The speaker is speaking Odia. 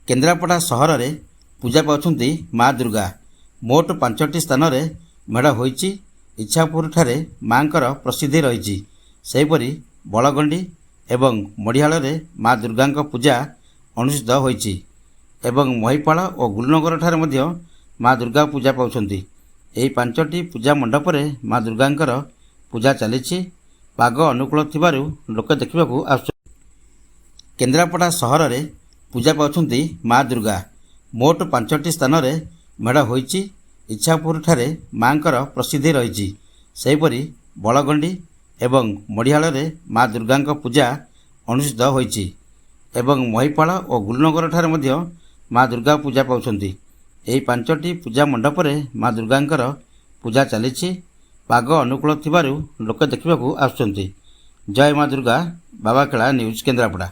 କେନ୍ଦ୍ରାପଡ଼ା ସହରରେ ପୂଜା ପାଉଛନ୍ତି ମା ଦୁର୍ଗା। ମୋଟ 5ଟି ସ୍ଥାନରେ ମେଢ଼ ହୋଇଛି। ଇଚ୍ଛାପୁରଠାରେ ମାଙ୍କର ପ୍ରସିଦ୍ଧି ରହିଛି। ସେହିପରି ବଳଗଣ୍ଡି ଏବଂ ମଢିଆଳରେ ମା ଦୁର୍ଗାଙ୍କ ପୂଜା ଅନୁଷ୍ଠିତ ହୋଇଛି ଏବଂ ମହିପାଳ ଓ ଗୁରୁନଗରଠାରେ ମଧ୍ୟ ମା ଦୁର୍ଗା ପୂଜା ପାଉଛନ୍ତି। ଏହି 5ଟି ପୂଜା ମଣ୍ଡପରେ ମା ଦୁର୍ଗାଙ୍କର ପୂଜା ଚାଲିଛି। ପାଗ ଅନୁକୂଳ ଥିବାରୁ ଲୋକେ ଦେଖିବାକୁ ଆସୁଛନ୍ତି। କେନ୍ଦ୍ରାପଡ଼ା ସହରରେ ପୂଜା ପାଉଛନ୍ତି ମା ଦୁର୍ଗା। ମୋଟ 5ଟି ସ୍ଥାନରେ ମେଢ଼ ହୋଇଛି। ଇଚ୍ଛାପୁରଠାରେ ମାଙ୍କର ପ୍ରସିଦ୍ଧି ରହିଛି। ସେହିପରି ବଳଗଣ୍ଡି ଏବଂ ମଢିଆଳରେ ମା ଦୁର୍ଗାଙ୍କ ପୂଜା ଅନୁଷ୍ଠିତ ହୋଇଛି ଏବଂ ମହିପାଳ ଓ ଗୁରୁନଗରଠାରେ ମଧ୍ୟ ମା ଦୁର୍ଗା ପୂଜା ପାଉଛନ୍ତି। ଏହି 5ଟି ପୂଜା ମଣ୍ଡପରେ ମା ଦୁର୍ଗାଙ୍କର ପୂଜା ଚାଲିଛି। ପାଗ ଅନୁକୂଳ ଥିବାରୁ ଲୋକେ ଦେଖିବାକୁ ଆସୁଛନ୍ତି। ଜୟ ମା ଦୁର୍ଗା। ବାବାକେଳା ନ୍ୟୁଜ୍ କେନ୍ଦ୍ରାପଡ଼ା।